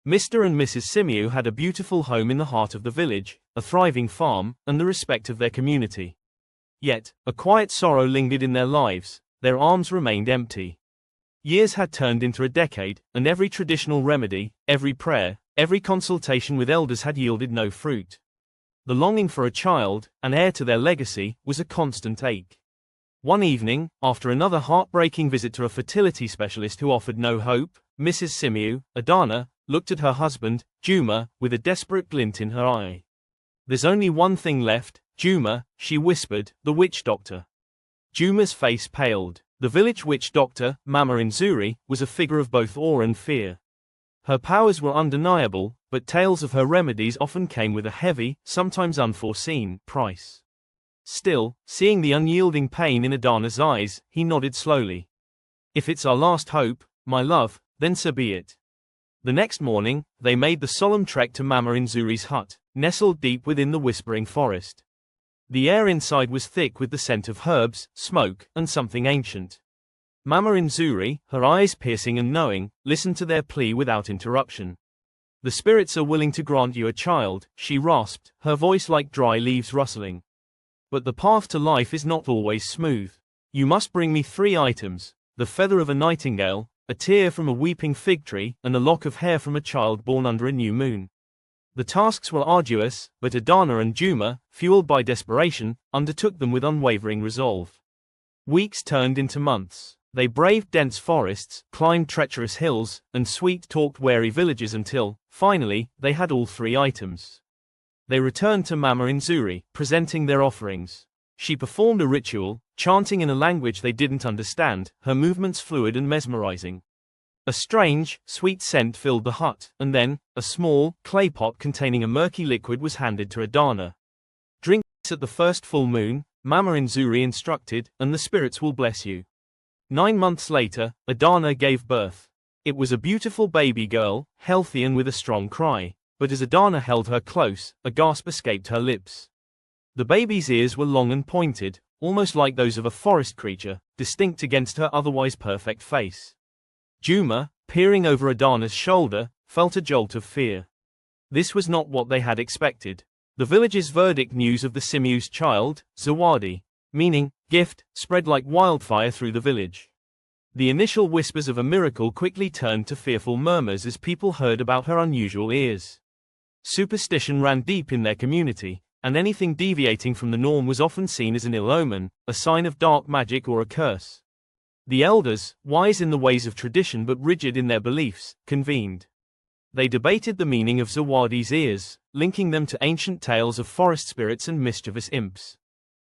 Mr. and Mrs. Simiu had a beautiful home in the heart of the village, a thriving farm, and the respect of their community. Yet, a quiet sorrow lingered in their lives, their arms remained empty. Years had turned into a decade, and every traditional remedy, every prayer, every consultation with elders had yielded no fruit. The longing for a child, an heir to their legacy, was a constant ache. One evening, after another heartbreaking visit to a fertility specialist who offered no hope, Mrs. Simiu, Adana, looked at her husband, Juma, with a desperate glint in her eye. "There's only one thing left, Juma," she whispered, "the witch doctor." Juma's face paled. The village witch doctor, Mama Nzuri, was a figure of both awe and fear. Her powers were undeniable, but tales of her remedies often came with a heavy, sometimes unforeseen, price. Still, seeing the unyielding pain in Adana's eyes, he nodded slowly. "If it's our last hope, my love, then so be it." The next morning, they made the solemn trek to Mama Nzuri's hut, nestled deep within the whispering forest. The air inside was thick with the scent of herbs, smoke, and something ancient. Mama Nzuri, her eyes piercing and knowing, listened to their plea without interruption. "The spirits are willing to grant you a child," she rasped, her voice like dry leaves rustling. "But the path to life is not always smooth. You must bring me 3 items: the feather of a nightingale, a tear from a weeping fig tree, and a lock of hair from a child born under a new moon." The tasks were arduous, but Adana and Juma, fueled by desperation, undertook them with unwavering resolve. Weeks turned into months. They braved dense forests, climbed treacherous hills, and sweet-talked wary villages until, finally, they had all 3 items. They returned to Mama Nzuri, presenting their offerings. She performed a ritual, chanting in a language they didn't understand, her movements fluid and mesmerizing. A strange, sweet scent filled the hut, and then, a small, clay pot containing a murky liquid was handed to Adana. "Drink this at the first full moon," Mama Nzuri instructed, "and the spirits will bless you." 9 months later, Adana gave birth. It was a beautiful baby girl, healthy and with a strong cry, but as Adana held her close, a gasp escaped her lips. The baby's ears were long and pointed, almost like those of a forest creature, distinct against her otherwise perfect face. Juma, peering over Adana's shoulder, felt a jolt of fear. This was not what they had expected. The village's verdict news of the Simiu's child, Zawadi, meaning gift, spread like wildfire through the village. The initial whispers of a miracle quickly turned to fearful murmurs as people heard about her unusual ears. Superstition ran deep in their community, and anything deviating from the norm was often seen as an ill omen, a sign of dark magic or a curse. The elders, wise in the ways of tradition but rigid in their beliefs, convened. They debated the meaning of Zawadi's ears, linking them to ancient tales of forest spirits and mischievous imps.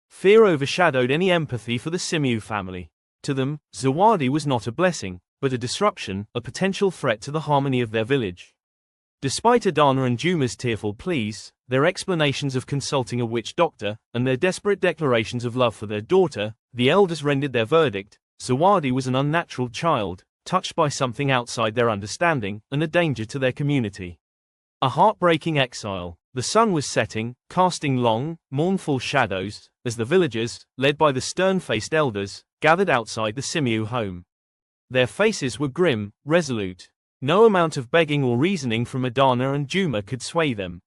Fear overshadowed any empathy for the Simiu family. To them, Zawadi was not a blessing, but a disruption, a potential threat to the harmony of their village. Despite Adana and Juma's tearful pleas, their explanations of consulting a witch doctor, and their desperate declarations of love for their daughter, the elders rendered their verdict: Zawadi was an unnatural child, touched by something outside their understanding, and a danger to their community. A heartbreaking exile. The sun was setting, casting long, mournful shadows, as the villagers, led by the stern-faced elders, gathered outside the Simiu home. Their faces were grim, resolute. No amount of begging or reasoning from Adana and Juma could sway them.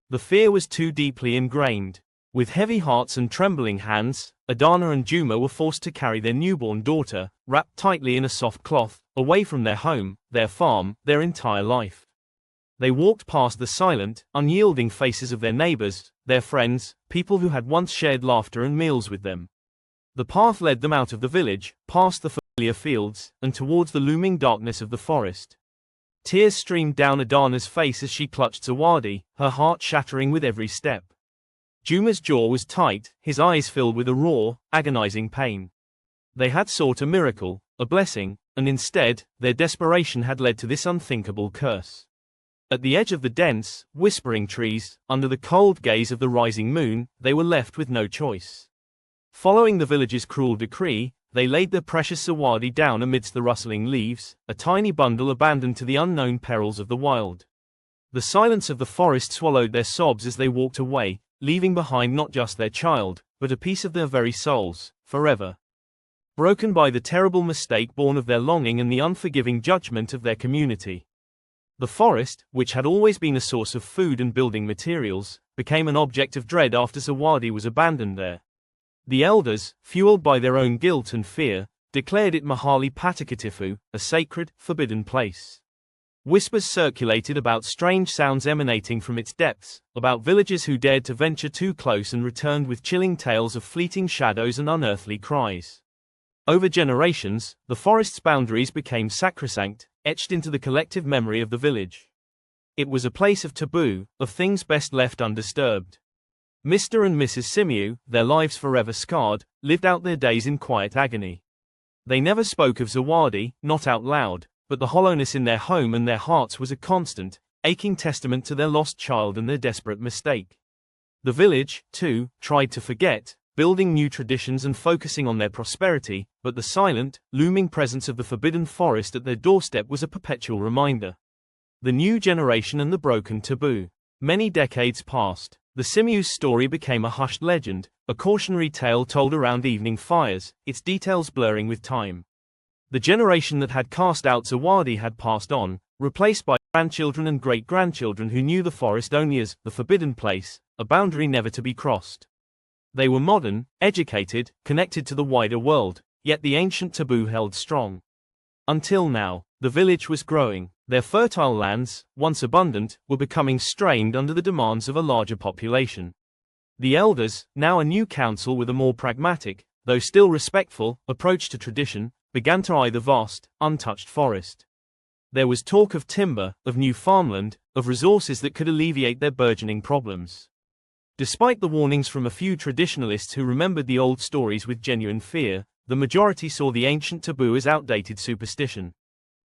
The fear was too deeply ingrained. With heavy hearts and trembling hands, Adana and Juma were forced to carry their newborn daughter, wrapped tightly in a soft cloth, away from their home, their farm, their entire life. They walked past the silent, unyielding faces of their neighbors, their friends, people who had once shared laughter and meals with them. The path led them out of the village, past the familiar fields, and towards the looming darkness of the forest. Tears streamed down Adana's face as she clutched Zawadi, her heart shattering with every step. Juma's jaw was tight, his eyes filled with a raw, agonizing pain. They had sought a miracle, a blessing, and instead, their desperation had led to this unthinkable curse. At the edge of the dense, whispering trees, under the cold gaze of the rising moon, they were left with no choice. Following the village's cruel decree, they laid their precious Zawadi down amidst the rustling leaves, a tiny bundle abandoned to the unknown perils of the wild. The silence of the forest swallowed their sobs as they walked away, leaving behind not just their child, but a piece of their very souls, forever broken by the terrible mistake born of their longing and the unforgiving judgment of their community. The forest, which had always been a source of food and building materials, became an object of dread after Zawadi was abandoned there. The elders, fueled by their own guilt and fear, declared it Mahali Patakatifu, a sacred, forbidden place. Whispers circulated about strange sounds emanating from its depths, about villagers who dared to venture too close and returned with chilling tales of fleeting shadows and unearthly cries. Over generations, the forest's boundaries became sacrosanct, etched into the collective memory of the village. It was a place of taboo, of things best left undisturbed. Mr. and Mrs. Simiu, their lives forever scarred, lived out their days in quiet agony. They never spoke of Zawadi, not out loud, but the hollowness in their home and their hearts was a constant, aching testament to their lost child and their desperate mistake. The village, too, tried to forget, building new traditions and focusing on their prosperity, but the silent, looming presence of the forbidden forest at their doorstep was a perpetual reminder. The new generation and the broken taboo. Many decades passed. The Simiu's story became a hushed legend, a cautionary tale told around evening fires, its details blurring with time. The generation that had cast out Zawadi had passed on, replaced by grandchildren and great-grandchildren who knew the forest only as the forbidden place, a boundary never to be crossed. They were modern, educated, connected to the wider world, yet the ancient taboo held strong. Until now, the village was growing. Their fertile lands, once abundant, were becoming strained under the demands of a larger population. The elders, now a new council with a more pragmatic, though still respectful, approach to tradition, began to eye the vast, untouched forest. There was talk of timber, of new farmland, of resources that could alleviate their burgeoning problems. Despite the warnings from a few traditionalists who remembered the old stories with genuine fear, the majority saw the ancient taboo as outdated superstition.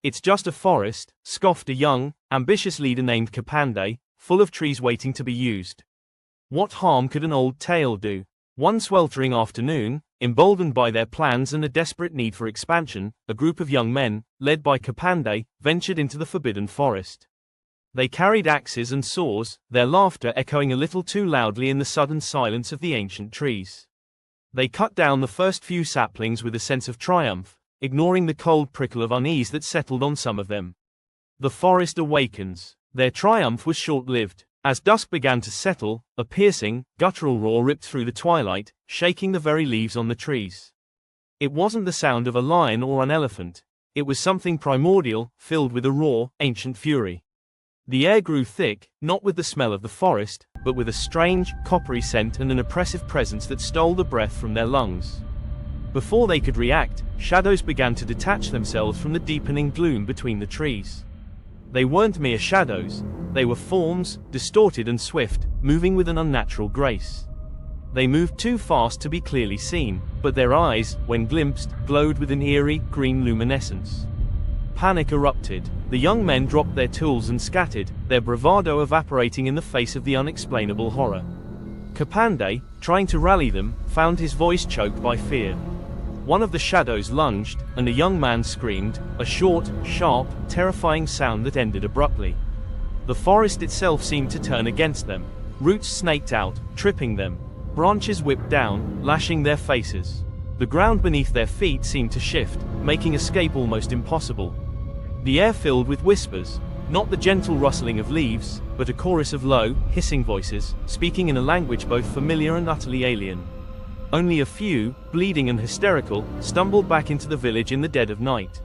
"It's just a forest," scoffed a young, ambitious leader named Kapande, full of trees waiting to be used. What harm could an old tale do? One sweltering afternoon, emboldened by their plans and a desperate need for expansion, a group of young men, led by Kapande, ventured into the forbidden forest. They carried axes and saws, their laughter echoing a little too loudly in the sudden silence of the ancient trees. They cut down the first few saplings with a sense of triumph, ignoring the cold prickle of unease that settled on some of them. The forest awakens. Their triumph was short-lived. As dusk began to settle, a piercing, guttural roar ripped through the twilight, shaking the very leaves on the trees. It wasn't the sound of a lion or an elephant. It was something primordial, filled with a raw, ancient fury. The air grew thick, not with the smell of the forest, but with a strange, coppery scent and an oppressive presence that stole the breath from their lungs. Before they could react, shadows began to detach themselves from the deepening gloom between the trees. They weren't mere shadows. They were forms, distorted and swift, moving with an unnatural grace. They moved too fast to be clearly seen, but their eyes, when glimpsed, glowed with an eerie, green luminescence. Panic erupted. The young men dropped their tools and scattered, their bravado evaporating in the face of the unexplainable horror. Kapande, trying to rally them, found his voice choked by fear. One of the shadows lunged, and a young man screamed, a short, sharp, terrifying sound that ended abruptly. The forest itself seemed to turn against them. Roots snaked out, tripping them. Branches whipped down, lashing their faces. The ground beneath their feet seemed to shift, making escape almost impossible. The air filled with whispers, not the gentle rustling of leaves, but a chorus of low, hissing voices, speaking in a language both familiar and utterly alien. Only a few, bleeding and hysterical, stumbled back into the village in the dead of night.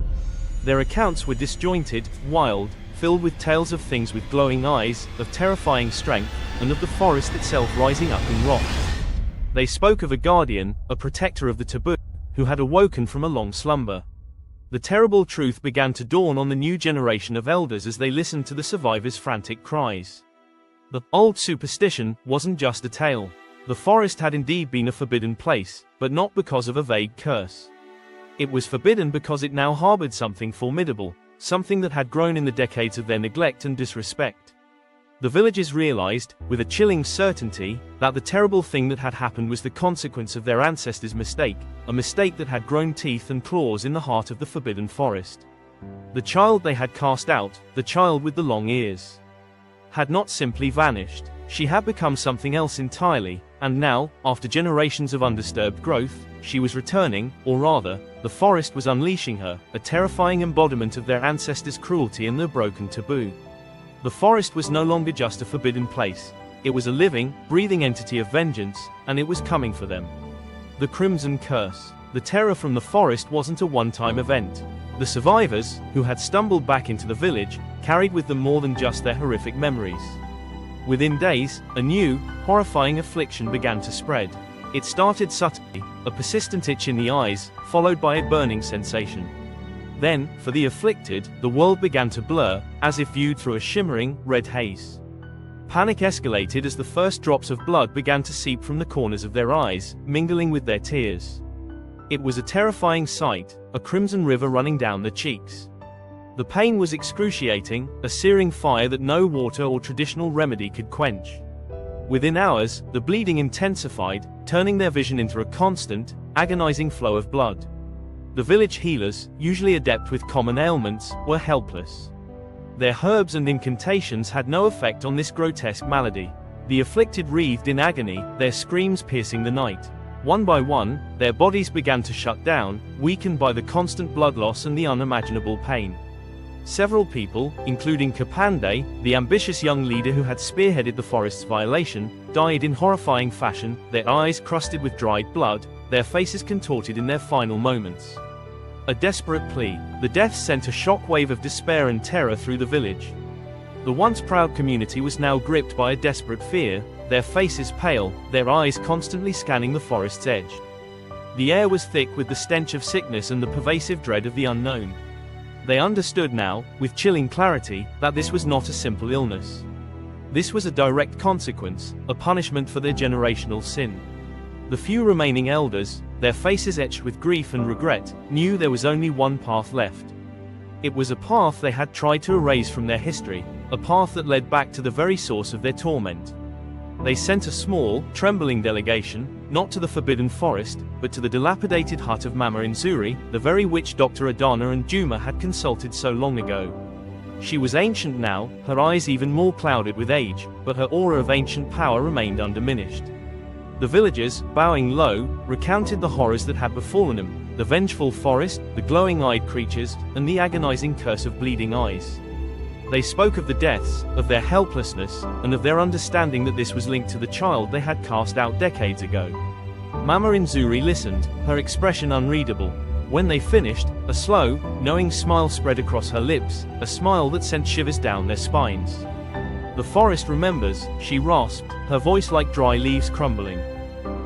Their accounts were disjointed, wild, filled with tales of things with glowing eyes, of terrifying strength, and of the forest itself rising up in wrath. They spoke of a guardian, a protector of the taboo, who had awoken from a long slumber. The terrible truth began to dawn on the new generation of elders as they listened to the survivors' frantic cries. The old superstition wasn't just a tale. The forest had indeed been a forbidden place, but not because of a vague curse. It was forbidden because it now harbored something formidable, something that had grown in the decades of their neglect and disrespect. The villagers realized, with a chilling certainty, that the terrible thing that had happened was the consequence of their ancestors' mistake, a mistake that had grown teeth and claws in the heart of the forbidden forest. The child they had cast out, the child with the long ears, had not simply vanished. She had become something else entirely, And now, after generations of undisturbed growth, she was returning, or rather, the forest was unleashing her, a terrifying embodiment of their ancestors' cruelty and their broken taboo. The forest was no longer just a forbidden place. It was a living, breathing entity of vengeance, and it was coming for them. The Crimson Curse. The terror from the forest wasn't a one-time event. The survivors, who had stumbled back into the village, carried with them more than just their horrific memories. Within days, a new, horrifying affliction began to spread. It started subtly, a persistent itch in the eyes, followed by a burning sensation. Then, for the afflicted, the world began to blur, as if viewed through a shimmering, red haze. Panic escalated as the first drops of blood began to seep from the corners of their eyes, mingling with their tears. It was a terrifying sight, a crimson river running down the cheeks. The pain was excruciating, a searing fire that no water or traditional remedy could quench. Within hours, the bleeding intensified, turning their vision into a constant, agonizing flow of blood. The village healers, usually adept with common ailments, were helpless. Their herbs and incantations had no effect on this grotesque malady. The afflicted writhed in agony, their screams piercing the night. One by one, their bodies began to shut down, weakened by the constant blood loss and the unimaginable pain. Several people, including Kapande, the ambitious young leader who had spearheaded the forest's violation, died in horrifying fashion, their eyes crusted with dried blood, their faces contorted in their final moments. A desperate plea. The deaths sent a shockwave of despair and terror through the village. The once proud community was now gripped by a desperate fear, their faces pale, their eyes constantly scanning the forest's edge. The air was thick with the stench of sickness and the pervasive dread of the unknown. They understood now, with chilling clarity, that this was not a simple illness. This was a direct consequence, a punishment for their generational sin. The few remaining elders, their faces etched with grief and regret, knew there was only one path left. It was a path they had tried to erase from their history, a path that led back to the very source of their torment. They sent a small, trembling delegation, not to the Forbidden Forest, but to the dilapidated hut of Mama Inzuri, the very witch Dr. Adana and Juma had consulted so long ago. She was ancient now, her eyes even more clouded with age, but her aura of ancient power remained undiminished. The villagers, bowing low, recounted the horrors that had befallen them, the vengeful forest, the glowing-eyed creatures, and the agonizing curse of bleeding eyes. They spoke of the deaths, of their helplessness, and of their understanding that this was linked to the child they had cast out decades ago. Mama Inzuri listened, her expression unreadable. When they finished, a slow, knowing smile spread across her lips, a smile that sent shivers down their spines. "The forest remembers," she rasped, her voice like dry leaves crumbling.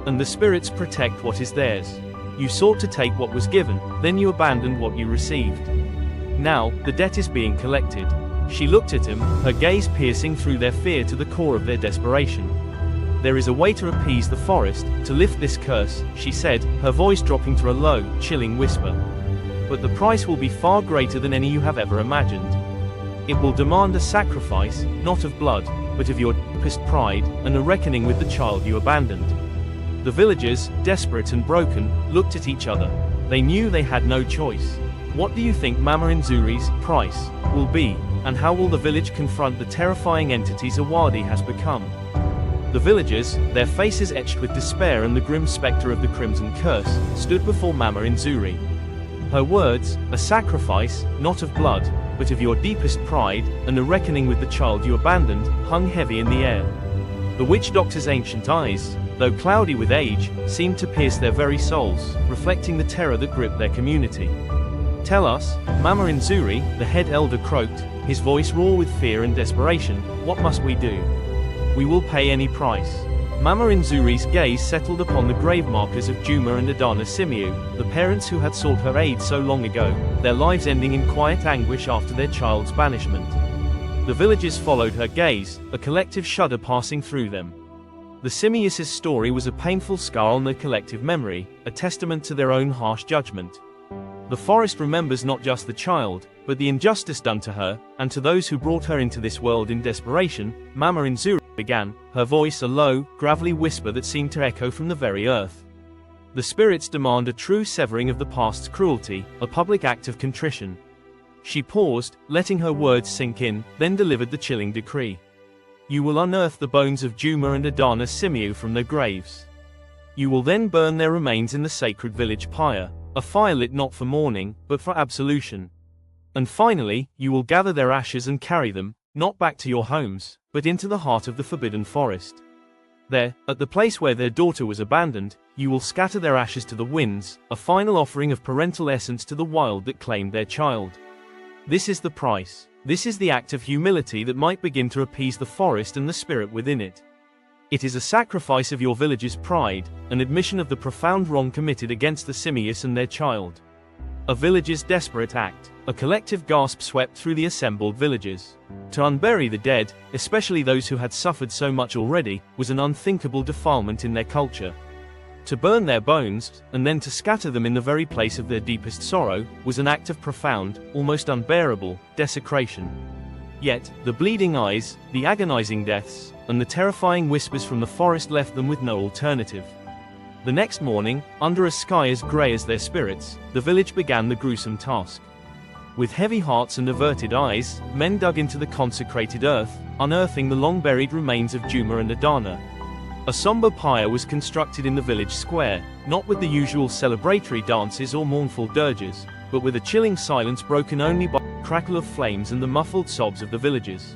"And the spirits protect what is theirs. You sought to take what was given, then you abandoned what you received. Now, the debt is being collected." She looked at him, her gaze piercing through their fear to the core of their desperation. "There is a way to appease the forest, to lift this curse," she said, her voice dropping to a low, chilling whisper. "But the price will be far greater than any you have ever imagined. It will demand a sacrifice, not of blood, but of your deepest pride, and a reckoning with the child you abandoned." The villagers, desperate and broken, looked at each other. They knew they had no choice. "What do you think Mama Inzuri's price will be, and how will the village confront the terrifying entities Awadi has become?" The villagers, their faces etched with despair and the grim specter of the Crimson Curse, stood before Mama Inzuri. Her words, a sacrifice, not of blood, but of your deepest pride, and a reckoning with the child you abandoned, hung heavy in the air. The witch doctor's ancient eyes, though cloudy with age, seemed to pierce their very souls, reflecting the terror that gripped their community. "Tell us," Mama Inzuri, the head elder croaked, his voice raw with fear and desperation, "what must we do? We will pay any price." Mama Inzuri's gaze settled upon the grave markers of Juma and Adana Simiu, the parents who had sought her aid so long ago, their lives ending in quiet anguish after their child's banishment. The villagers followed her gaze, a collective shudder passing through them. The Simius' story was a painful scar on their collective memory, a testament to their own harsh judgment. The forest remembers not just the child, but the injustice done to her, and to those who brought her into this world in desperation. Mama Inzuri began, her voice a low, gravelly whisper that seemed to echo from the very earth. "The spirits demand a true severing of the past's cruelty, a public act of contrition." She paused, letting her words sink in, then delivered the chilling decree. you will unearth the bones of Juma and Adana Simiu from their graves. You will then burn their remains in the sacred village pyre, a fire lit not for mourning, but for absolution. And finally, you will gather their ashes and carry them, not back to your homes, but into the heart of the forbidden forest. There, at the place where their daughter was abandoned, you will scatter their ashes to the winds, a final offering of parental essence to the wild that claimed their child. This is the price. This is the act of humility that might begin to appease the forest and the spirit within it. It is a sacrifice of your village's pride, an admission of the profound wrong committed against the Simius and their child. A village's desperate act, a collective gasp swept through the assembled villagers. To unbury the dead, especially those who had suffered so much already, was an unthinkable defilement in their culture. To burn their bones, and then to scatter them in the very place of their deepest sorrow, was an act of profound, almost unbearable, desecration. Yet, the bleeding eyes, the agonizing deaths, and the terrifying whispers from the forest left them with no alternative. The next morning, under a sky as grey as their spirits, the village began the gruesome task. With heavy hearts and averted eyes, men dug into the consecrated earth, unearthing the long-buried remains of Juma and Adana. A somber pyre was constructed in the village square, not with the usual celebratory dances or mournful dirges, but with a chilling silence broken only by the crackle of flames and the muffled sobs of the villagers.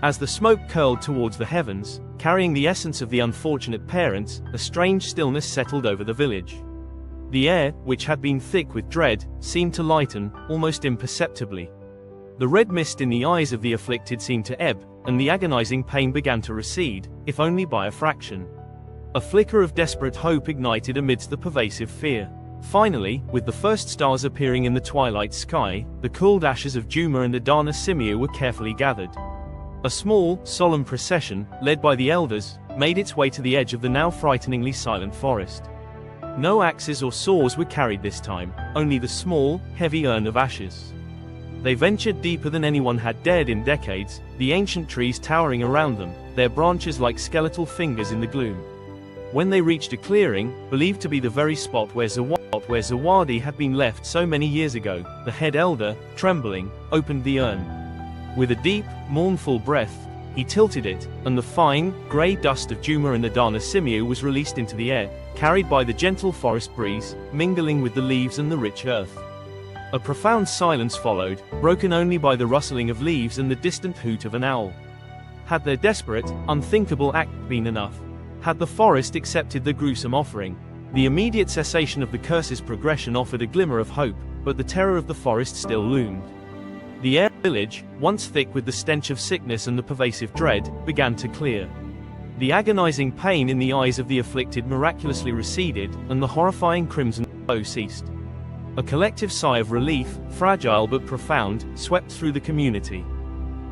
As the smoke curled towards the heavens, carrying the essence of the unfortunate parents, a strange stillness settled over the village. The air, which had been thick with dread, seemed to lighten, almost imperceptibly. The red mist in the eyes of the afflicted seemed to ebb, and the agonizing pain began to recede, if only by a fraction. A flicker of desperate hope ignited amidst the pervasive fear. Finally, with the first stars appearing in the twilight sky, the cooled ashes of Juma and Adana Simiu were carefully gathered. A small, solemn procession, led by the elders, made its way to the edge of the now frighteningly silent forest. No axes or saws were carried this time, only the small, heavy urn of ashes. They ventured deeper than anyone had dared in decades, the ancient trees towering around them, their branches like skeletal fingers in the gloom. When they reached a clearing, believed to be the very spot where Zawadi had been left so many years ago, the head elder, trembling, opened the urn. With a deep, mournful breath, he tilted it, and the fine, grey dust of Juma and Adana Simiu was released into the air, carried by the gentle forest breeze, mingling with the leaves and the rich earth. A profound silence followed, broken only by the rustling of leaves and the distant hoot of an owl. Had their desperate, unthinkable act been enough? Had the forest accepted the gruesome offering? The immediate cessation of the curse's progression offered a glimmer of hope, but the terror of the forest still loomed. The air of the village, once thick with the stench of sickness and the pervasive dread, began to clear. The agonizing pain in the eyes of the afflicted miraculously receded, and the horrifying crimson glow ceased. A collective sigh of relief, fragile but profound, swept through the community.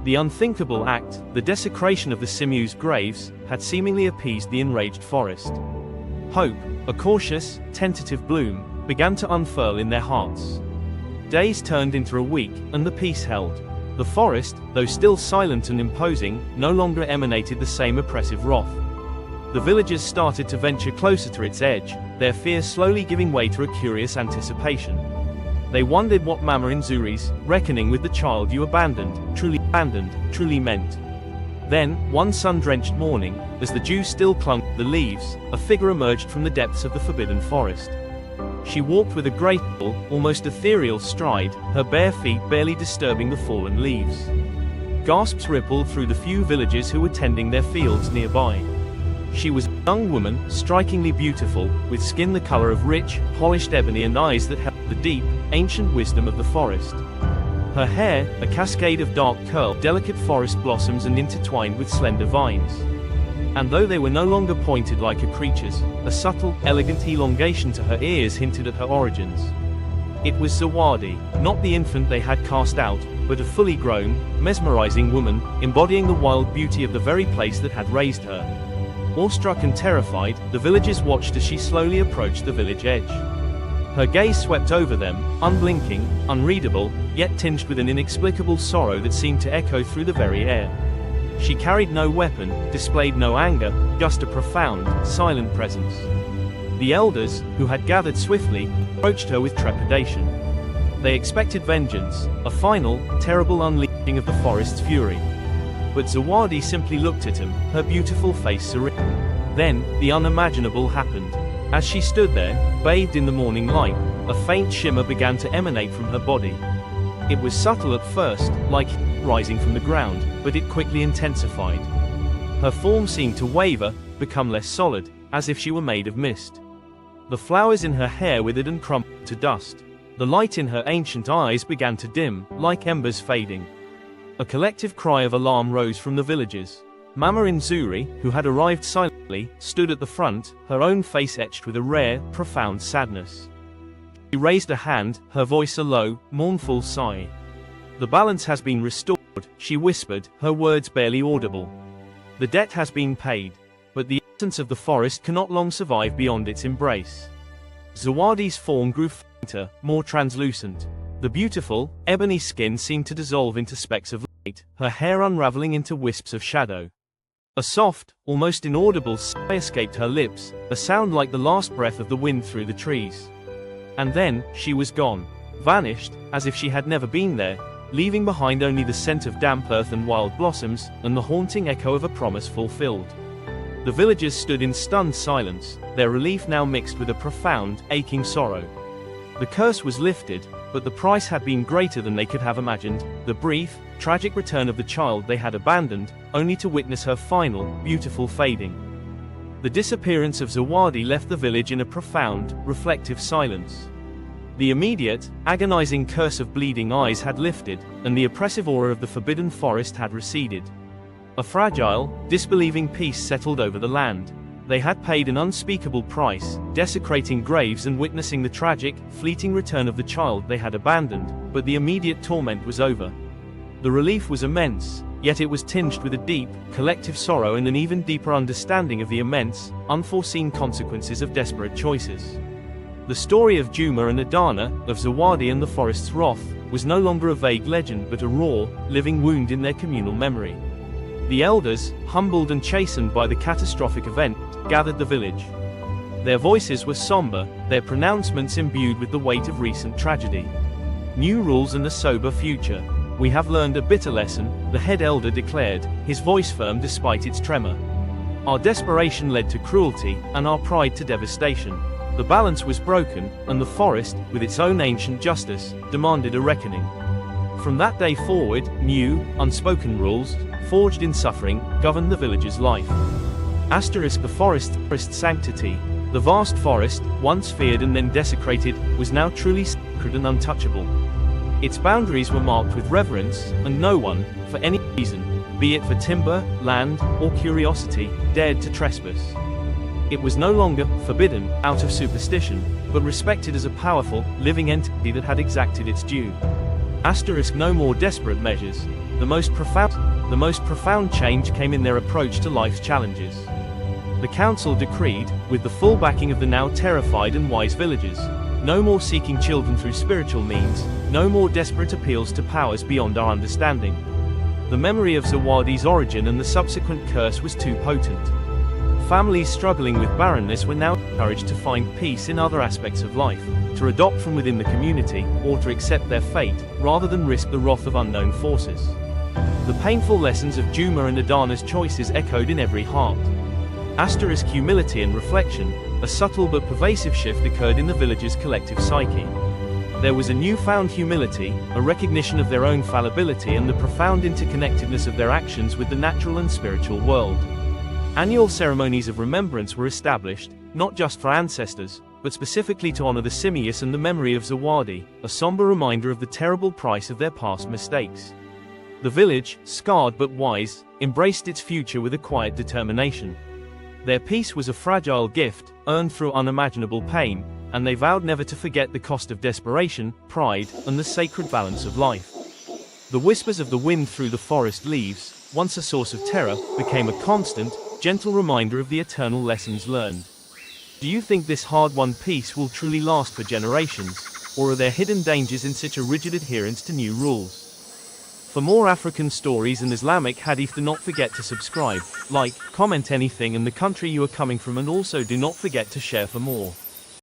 The unthinkable act, the desecration of the Simiu's graves, had seemingly appeased the enraged forest. Hope, a cautious, tentative bloom, began to unfurl in their hearts. Days turned into a week, and the peace held. The forest, though still silent and imposing, no longer emanated the same oppressive wrath. The villagers started to venture closer to its edge, their fears slowly giving way to a curious anticipation. They wondered what Mama Nzuri's reckoning with the child you abandoned, truly meant. Then, one sun-drenched morning, as the dew still clung to the leaves, a figure emerged from the depths of the forbidden forest. She walked with a graceful, almost ethereal stride, her bare feet barely disturbing the fallen leaves. Gasps rippled through the few villagers who were tending their fields nearby. She was a young woman, strikingly beautiful, with skin the color of rich, polished ebony and eyes that held the deep, ancient wisdom of the forest. Her hair, a cascade of dark curl, delicate forest blossoms and intertwined with slender vines. And though they were no longer pointed like a creature's, a subtle, elegant elongation to her ears hinted at her origins. It was Zawadi, not the infant they had cast out, but a fully grown, mesmerizing woman, embodying the wild beauty of the very place that had raised her. Awestruck and terrified, the villagers watched as she slowly approached the village edge. Her gaze swept over them, unblinking, unreadable, yet tinged with an inexplicable sorrow that seemed to echo through the very air. She carried no weapon, displayed no anger, just a profound, silent presence. The elders, who had gathered swiftly, approached her with trepidation. They expected vengeance, a final, terrible unleashing of the forest's fury. But Zawadi simply looked at him, her beautiful face serene. Then, the unimaginable happened. As she stood there, bathed in the morning light, a faint shimmer began to emanate from her body. It was subtle at first, like rising from the ground, but it quickly intensified. Her form seemed to waver, become less solid, as if she were made of mist. The flowers in her hair withered and crumbled to dust. The light in her ancient eyes began to dim, like embers fading. A collective cry of alarm rose from the villagers. Mama Nzuri, who had arrived silently, stood at the front, her own face etched with a rare, profound sadness. She raised a hand, her voice a low, mournful sigh. "The balance has been restored," she whispered, her words barely audible. "The debt has been paid. But the essence of the forest cannot long survive beyond its embrace." Zawadi's form grew fainter, more translucent. The beautiful, ebony skin seemed to dissolve into specks of light, her hair unraveling into wisps of shadow. A soft, almost inaudible sigh escaped her lips, a sound like the last breath of the wind through the trees. And then, she was gone. Vanished, as if she had never been there, leaving behind only the scent of damp earth and wild blossoms, and the haunting echo of a promise fulfilled. The villagers stood in stunned silence, their relief now mixed with a profound, aching sorrow. The curse was lifted, but the price had been greater than they could have imagined, the brief, tragic return of the child they had abandoned, only to witness her final, beautiful fading. The disappearance of Zawadi left the village in a profound, reflective silence. The immediate, agonizing curse of bleeding eyes had lifted, and the oppressive aura of the forbidden forest had receded. A fragile, disbelieving peace settled over the land. They had paid an unspeakable price, desecrating graves and witnessing the tragic, fleeting return of the child they had abandoned, but the immediate torment was over. The relief was immense, yet it was tinged with a deep, collective sorrow and an even deeper understanding of the immense, unforeseen consequences of desperate choices. The story of Juma and Adana, of Zawadi and the forest's wrath, was no longer a vague legend but a raw, living wound in their communal memory. The elders, humbled and chastened by the catastrophic event, gathered the village. Their voices were somber, their pronouncements imbued with the weight of recent tragedy. New rules and a sober future. "We have learned a bitter lesson," the head elder declared, his voice firm despite its tremor. "Our desperation led to cruelty, and our pride to devastation. The balance was broken, and the forest, with its own ancient justice, demanded a reckoning." From that day forward, new, unspoken rules, forged in suffering, governed the village's life. The forest's sanctity. The vast forest, once feared and then desecrated, was now truly sacred and untouchable. Its boundaries were marked with reverence, and no one, for any reason, be it for timber, land, or curiosity, dared to trespass. It was no longer forbidden, out of superstition, but respected as a powerful, living entity that had exacted its due. No more desperate measures. The most profound change came in their approach to life's challenges. The council decreed, with the full backing of the now terrified and wise villagers, no more seeking children through spiritual means, no more desperate appeals to powers beyond our understanding. The memory of Zawadi's origin and the subsequent curse was too potent. Families struggling with barrenness were now encouraged to find peace in other aspects of life, to adopt from within the community, or to accept their fate, rather than risk the wrath of unknown forces. The painful lessons of Juma and Adana's choices echoed in every heart. Humility and reflection, a subtle but pervasive shift occurred in the village's collective psyche. There was a newfound humility, a recognition of their own fallibility and the profound interconnectedness of their actions with the natural and spiritual world. Annual ceremonies of remembrance were established, not just for ancestors, but specifically to honor the simius and the memory of Zawadi, a somber reminder of the terrible price of their past mistakes. The village, scarred but wise, embraced its future with a quiet determination. Their peace was a fragile gift, earned through unimaginable pain, and they vowed never to forget the cost of desperation, pride, and the sacred balance of life. The whispers of the wind through the forest leaves, once a source of terror, became a constant, gentle reminder of the eternal lessons learned. Do you think this hard-won peace will truly last for generations, or are there hidden dangers in such a rigid adherence to new rules? For more African stories and Islamic hadith, do not forget to subscribe, like, comment anything and the country you are coming from, and also do not forget to share for more.